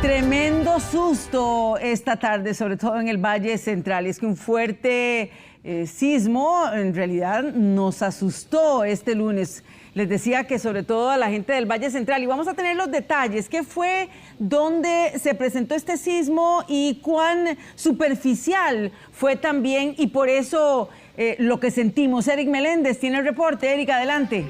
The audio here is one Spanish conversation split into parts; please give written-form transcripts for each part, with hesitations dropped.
Tremendo susto esta tarde, sobre todo en el Valle Central. Es que un fuerte sismo en realidad nos asustó este lunes. Les decía que sobre todo a la gente del Valle Central. Y vamos a tener los detalles. ¿Qué fue? ¿Dónde se presentó este sismo? ¿Y cuán superficial fue también? Y por eso lo que sentimos. Eric Meléndez tiene el reporte. Eric, adelante.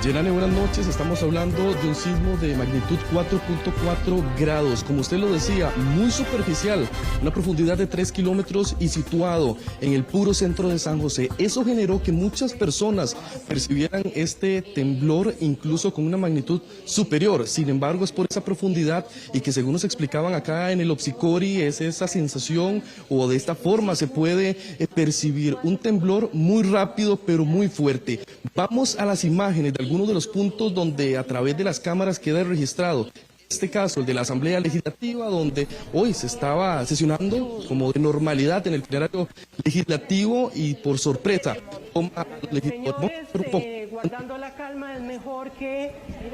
Yenane, buenas noches. Estamos hablando de un sismo de magnitud 4.4 grados. Como usted lo decía, muy superficial, una profundidad de 3 kilómetros y situado en el puro centro de San José. Eso generó que muchas personas percibieran este temblor incluso con una magnitud superior. Sin embargo, es por esa profundidad y que, según nos explicaban acá en el Opsicori, es esa sensación o de esta forma se puede percibir un temblor muy rápido pero muy fuerte. Vamos a las imágenes de algunos de los puntos donde a través de las cámaras queda registrado. En este caso, el de la Asamblea Legislativa, donde hoy se estaba sesionando como de normalidad en el plenario legislativo y por sorpresa toma Señores, guardando la calma, es mejor que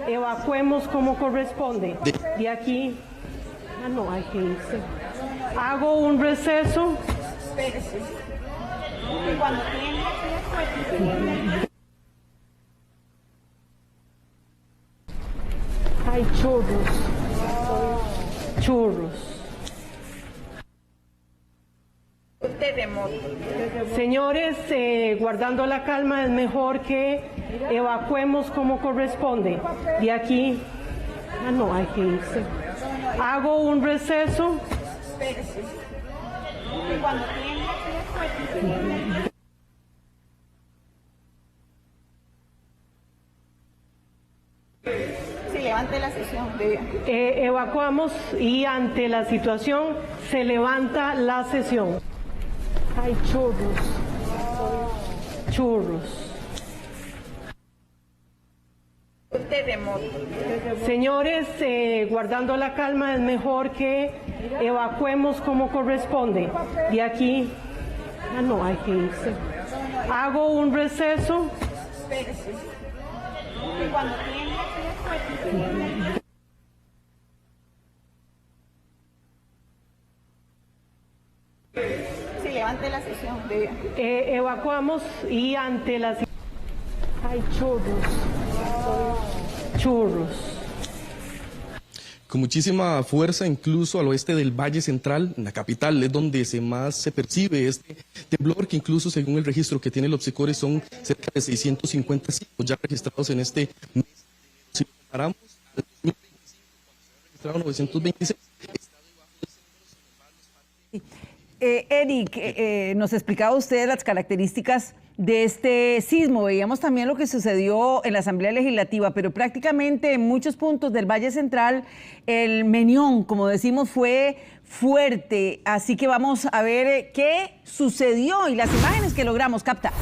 evacuemos como corresponde. De aquí, no hay que irse. Hago un receso. Cuando hay churros. Terremoto. Señores, guardando la calma, es mejor que evacuemos como corresponde. De aquí, no hay que irse. Hago un receso. Cuando se levante la sesión. Evacuamos y ante la situación se levanta la sesión. Hay churros. Terremoto. Señores, guardando la calma, es mejor que evacuemos como corresponde. De aquí, no hay que irse. Hago un receso. Cuando se levante la sesión. Evacuamos y ante la situación hay churros. Con muchísima fuerza, incluso al oeste del Valle Central, en la capital, es donde más se percibe este temblor, que incluso según el registro que tiene el Opsicori son cerca de 650 sismos ya registrados en este mes. Si lo comparamos al 2025, cuando se han registrado 926, está debajo de ese número, sin embargo, Eric, nos explicaba usted las características de este sismo. Veíamos también lo que sucedió en la Asamblea Legislativa, pero prácticamente en muchos puntos del Valle Central el meñón, como decimos, fue fuerte. Así que vamos a ver qué sucedió y las imágenes que logramos captar.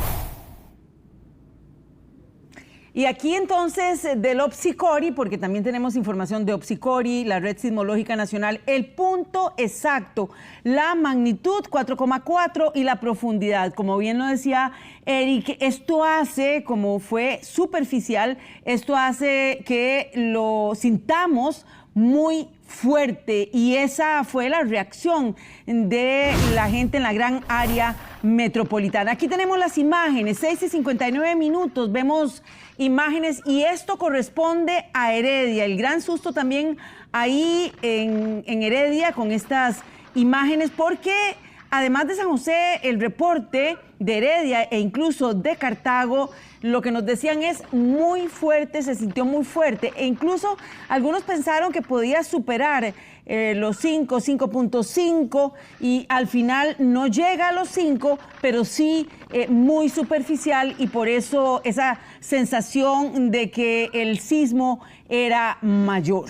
Y aquí entonces del Opsicori, porque también tenemos información de Opsicori, la Red Sismológica Nacional, el punto exacto, la magnitud 4,4 y la profundidad. Como bien lo decía Eric, esto hace, como fue superficial, esto hace que lo sintamos muy fuerte, y esa fue la reacción de la gente en la gran área metropolitana. Aquí tenemos las imágenes, 6:59, vemos imágenes, y esto corresponde a Heredia. El gran susto también ahí en Heredia con estas imágenes, porque además de San José, el reporte de Heredia e incluso de Cartago, lo que nos decían es muy fuerte, se sintió muy fuerte, e incluso algunos pensaron que podía superar los 5.5, y al final no llega a los 5, pero sí muy superficial, y por eso esa sensación de que el sismo era mayor.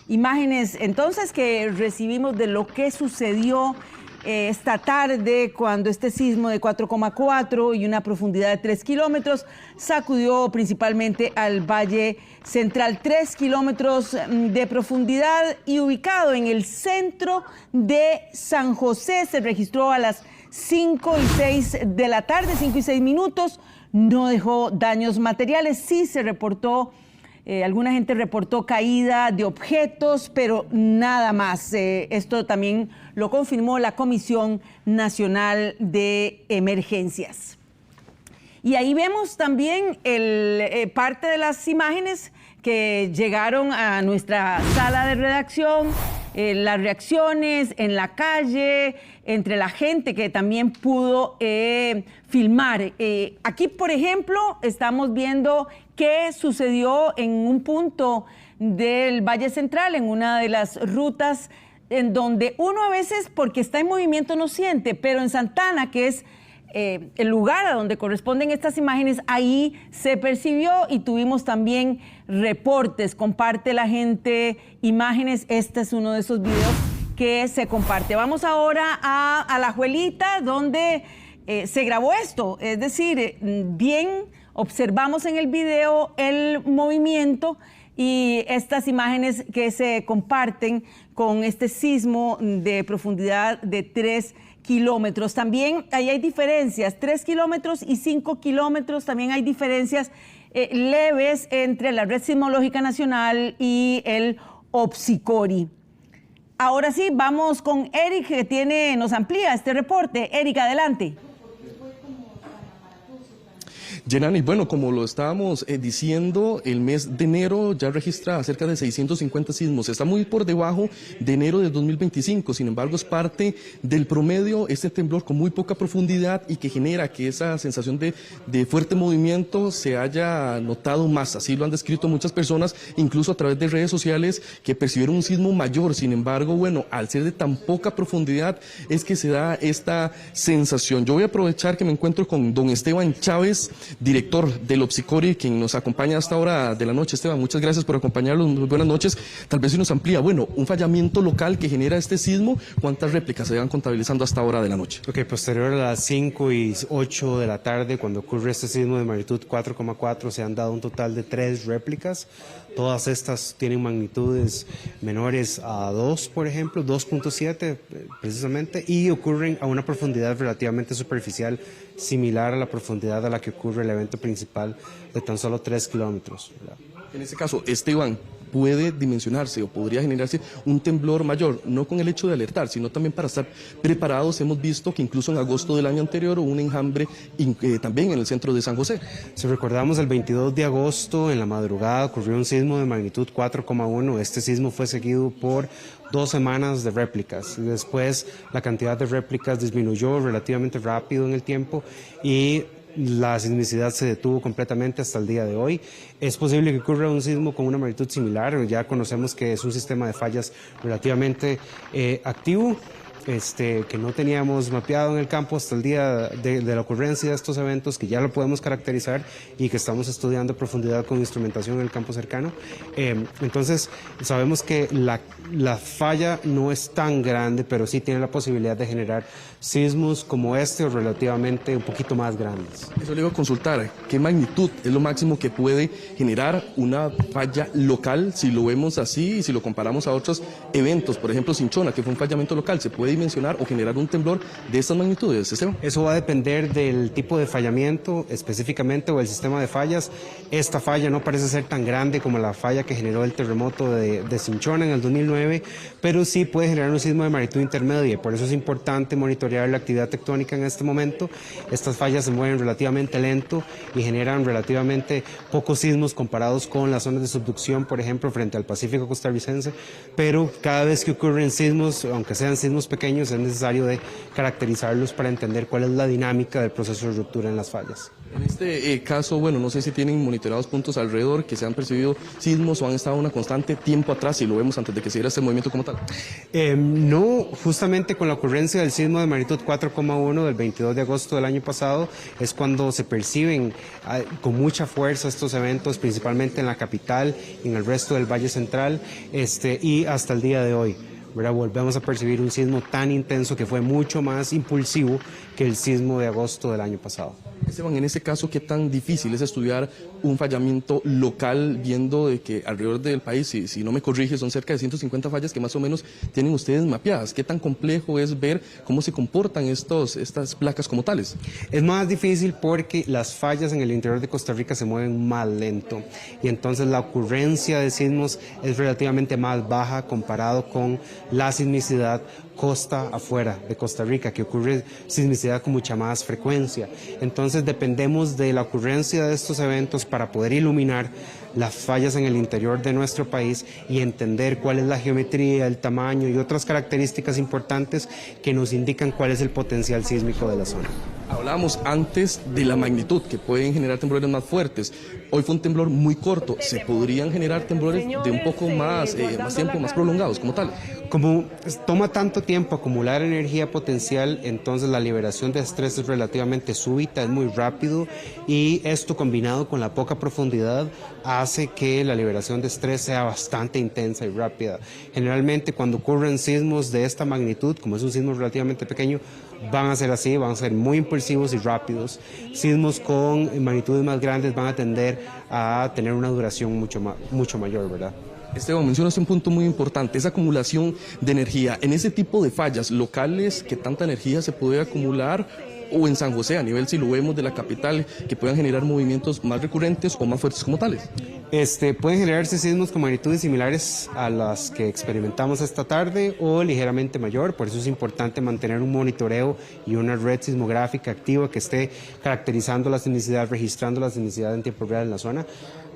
Imágenes entonces que recibimos de lo que sucedió esta tarde, cuando este sismo de 4,4 y una profundidad de 3 kilómetros sacudió principalmente al Valle Central. 3 kilómetros de profundidad, y ubicado en el centro de San José. Se registró a las 5:06 de la tarde, 5:06. No dejó daños materiales. Sí se reportó alguna gente reportó caída de objetos, pero nada más. Esto también lo confirmó la Comisión Nacional de Emergencias. Y ahí vemos también parte de las imágenes que llegaron a nuestra sala de redacción, las reacciones en la calle, entre la gente que también pudo filmar. Aquí, por ejemplo, estamos viendo qué sucedió en un punto del Valle Central, en una de las rutas en donde uno a veces, porque está en movimiento, no siente, pero en Santana, que es el lugar a donde corresponden estas imágenes, ahí se percibió y tuvimos también reportes. Comparte la gente imágenes. Este es uno de esos videos que se comparte. Vamos ahora a Alajuelita, donde se grabó esto. Es decir, bien observamos en el video el movimiento y estas imágenes que se comparten con este sismo de profundidad de 3 kilómetros. También ahí hay diferencias, 3 kilómetros y 5 kilómetros. También hay diferencias leves entre la Red Sismológica Nacional y el OPSICORI. Ahora sí, vamos con Eric, que nos amplía este reporte. Eric, adelante. Yenani, bueno, como lo estábamos diciendo, el mes de enero ya registra cerca de 650 sismos. Está muy por debajo de enero de 2025. Sin embargo, es parte del promedio este temblor con muy poca profundidad y que genera que esa sensación de fuerte movimiento se haya notado más. Así lo han descrito muchas personas, incluso a través de redes sociales, que percibieron un sismo mayor. Sin embargo, bueno, al ser de tan poca profundidad es que se da esta sensación. Yo voy a aprovechar que me encuentro con don Esteban Chávez, director del OPSICORI, quien nos acompaña hasta hora de la noche. Esteban, muchas gracias por acompañarnos, muy buenas noches. Tal vez si nos amplía, bueno, un fallamiento local que genera este sismo, ¿cuántas réplicas se van contabilizando hasta hora de la noche? Ok, posterior a las 5 y 8 de la tarde, cuando ocurre este sismo de magnitud 4,4, se han dado un total de 3 réplicas. Todas estas tienen magnitudes menores a 2, por ejemplo, 2.7 precisamente, y ocurren a una profundidad relativamente superficial, similar a la profundidad a la que ocurre el evento principal de tan solo 3 kilómetros. En este caso, Esteban, puede dimensionarse o podría generarse un temblor mayor, no con el hecho de alertar, sino también para estar preparados. Hemos visto que incluso en agosto del año anterior hubo un enjambre también en el centro de San José. Si recordamos, el 22 de agosto, en la madrugada, ocurrió un sismo de magnitud 4,1. Este sismo fue seguido por 2 semanas de réplicas. Después, la cantidad de réplicas disminuyó relativamente rápido en el tiempo y la sismicidad se detuvo completamente hasta el día de hoy. Es posible que ocurra un sismo con una magnitud similar. Ya conocemos que es un sistema de fallas relativamente activo, que no teníamos mapeado en el campo hasta el día de la ocurrencia de estos eventos, que ya lo podemos caracterizar y que estamos estudiando a profundidad con instrumentación en el campo cercano. Entonces, sabemos que la falla no es tan grande, pero sí tiene la posibilidad de generar sismos como este o relativamente un poquito más grandes. Eso le iba a consultar, ¿qué magnitud es lo máximo que puede generar una falla local? Si lo vemos así y si lo comparamos a otros eventos, por ejemplo Cinchona, que fue un fallamiento local, ¿se puede dimensionar o generar un temblor de estas magnitudes, Esteban? Eso va a depender del tipo de fallamiento específicamente o el sistema de fallas. Esta falla no parece ser tan grande como la falla que generó el terremoto de Cinchona en el 2009, pero sí puede generar un sismo de magnitud intermedia. Por eso es importante monitorear la actividad tectónica en este momento. Estas fallas se mueven relativamente lento y generan relativamente pocos sismos comparados con las zonas de subducción, por ejemplo, frente al Pacífico costarricense, pero cada vez que ocurren sismos, aunque sean sismos pequeños, es necesario de caracterizarlos para entender cuál es la dinámica del proceso de ruptura en las fallas. En este caso, bueno, no sé si tienen monitoreados puntos alrededor que se han percibido sismos o han estado una constante tiempo atrás, y lo vemos antes de que se diera este movimiento como tal. No, justamente con la ocurrencia del sismo de magnitud 4,1 del 22 de agosto del año pasado es cuando se perciben con mucha fuerza estos eventos, principalmente en la capital y en el resto del Valle Central, y hasta el día de hoy. ¿verdad? Volvemos a percibir un sismo tan intenso que fue mucho más impulsivo que el sismo de agosto del año pasado. Esteban, en ese caso, ¿qué tan difícil es estudiar un fallamiento local, viendo de que alrededor del país, si no me corrige, son cerca de 150 fallas que más o menos tienen ustedes mapeadas? ¿Qué tan complejo es ver cómo se comportan estas placas como tales? Es más difícil porque las fallas en el interior de Costa Rica se mueven más lento y entonces la ocurrencia de sismos es relativamente más baja comparado con la sismicidad costa afuera de Costa Rica, que ocurre sismicidad con mucha más frecuencia. Entonces dependemos de la ocurrencia de estos eventos para poder iluminar las fallas en el interior de nuestro país y entender cuál es la geometría, el tamaño y otras características importantes que nos indican cuál es el potencial sísmico de la zona. Hablábamos antes de la magnitud, que pueden generar temblores más fuertes. Hoy fue un temblor muy corto. ¿Se podrían generar temblores de un poco más tiempo, más prolongados como tal? Como toma tanto tiempo acumular energía potencial, entonces la liberación de estrés es relativamente súbita, es muy rápido, y esto combinado con la poca profundidad hace que la liberación de estrés sea bastante intensa y rápida. Generalmente cuando ocurren sismos de esta magnitud, como es un sismo relativamente pequeño, van a ser así, van a ser muy impulsivos y rápidos. Sismos con magnitudes más grandes van a tender a tener una duración mucho mayor, ¿verdad? Esteban, mencionas un punto muy importante, esa acumulación de energía. En ese tipo de fallas locales, ¿qué tanta energía se puede acumular? O en San José, a nivel, si lo vemos de la capital, que puedan generar movimientos más recurrentes o más fuertes como tales. Pueden generarse sismos con magnitudes similares a las que experimentamos esta tarde o ligeramente mayor. Por eso es importante mantener un monitoreo y una red sismográfica activa que esté caracterizando la sismicidad, registrando la sismicidad en tiempo real en la zona.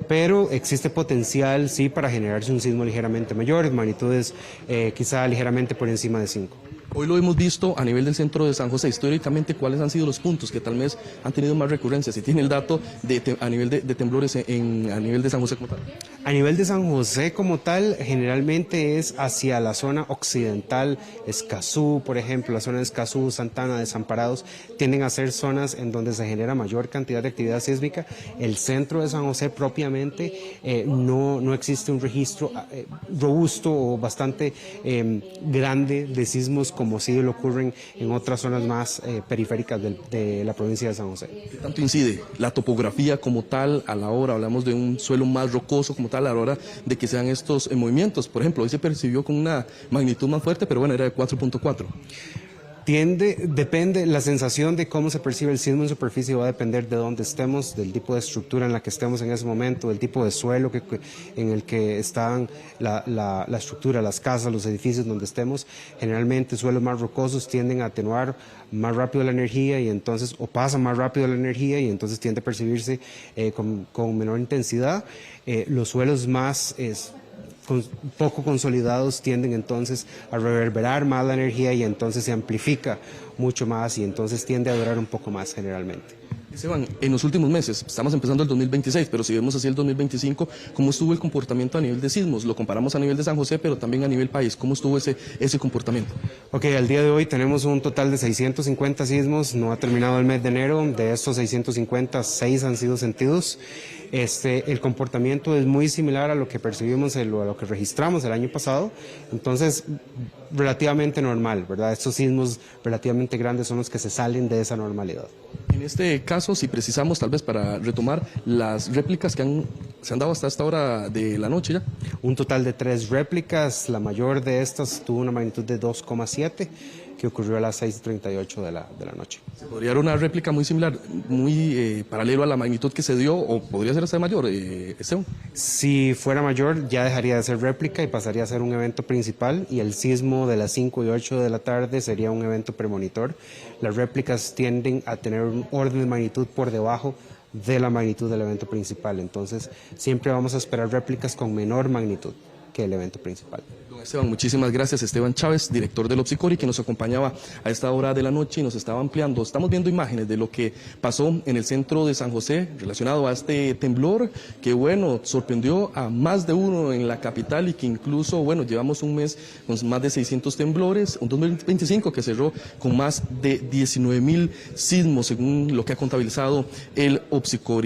Pero existe potencial, sí, para generarse un sismo ligeramente mayor, magnitudes quizá ligeramente por encima de 5. Hoy lo hemos visto a nivel del centro de San José. Históricamente, ¿cuáles han sido los puntos que tal vez han tenido más recurrencia? Si tiene el dato a nivel de temblores a nivel de San José como tal. A nivel de San José como tal, generalmente es hacia la zona occidental, Escazú, por ejemplo, la zona de Escazú, Santana, Desamparados, tienden a ser zonas en donde se genera mayor cantidad de actividad sísmica. El centro de San José propiamente no existe un registro robusto o bastante grande de sismos como sí lo ocurren en otras zonas más periféricas de la provincia de San José. ¿Qué tanto incide la topografía como tal a la hora? Hablamos de un suelo más rocoso como tal a la hora de que sean estos movimientos. Por ejemplo, hoy se percibió con una magnitud más fuerte, pero bueno, era de 4.4. Depende, la sensación de cómo se percibe el sismo en superficie va a depender de dónde estemos, del tipo de estructura en la que estemos en ese momento, del tipo de suelo en el que están la estructura, las casas, los edificios donde estemos. Generalmente suelos más rocosos tienden a atenuar más rápido la energía y entonces, o pasa más rápido la energía y entonces tiende a percibirse con menor intensidad. Los suelos más poco consolidados tienden entonces a reverberar más la energía y entonces se amplifica mucho más y entonces tiende a durar un poco más generalmente. Esteban, en los últimos meses, estamos empezando el 2026, pero si vemos así el 2025, ¿cómo estuvo el comportamiento a nivel de sismos? Lo comparamos a nivel de San José, pero también a nivel país. ¿Cómo estuvo ese comportamiento? Ok, al día de hoy tenemos un total de 650 sismos, no ha terminado el mes de enero, de estos 650, 6 han sido sentidos. El comportamiento es muy similar a lo que percibimos, a lo que registramos el año pasado, entonces relativamente normal, ¿verdad? Estos sismos relativamente grandes son los que se salen de esa normalidad. En este caso, si precisamos, tal vez para retomar las réplicas que se han dado hasta esta hora de la noche ya. Un total de 3 réplicas, la mayor de estas tuvo una magnitud de 2,7, que ocurrió a las 6:38 de la noche. ¿Se podría dar una réplica muy similar, muy paralelo a la magnitud que se dio, o podría ser hasta mayor, Esteban? Si fuera mayor, ya dejaría de ser réplica y pasaría a ser un evento principal, y el sismo de las 5 y 8 de la tarde sería un evento premonitor. Las réplicas tienden a tener un orden de magnitud por debajo de la magnitud del evento principal, entonces siempre vamos a esperar réplicas con menor magnitud que el evento principal. Don Esteban, muchísimas gracias. Esteban Chávez, director del OPSICORI, que nos acompañaba a esta hora de la noche y nos estaba ampliando. Estamos viendo imágenes de lo que pasó en el centro de San José relacionado a este temblor que, bueno, sorprendió a más de uno en la capital y que incluso, bueno, llevamos un mes con más de 600 temblores, un 2025 que cerró con más de 19,000 sismos, según lo que ha contabilizado el OPSICORI.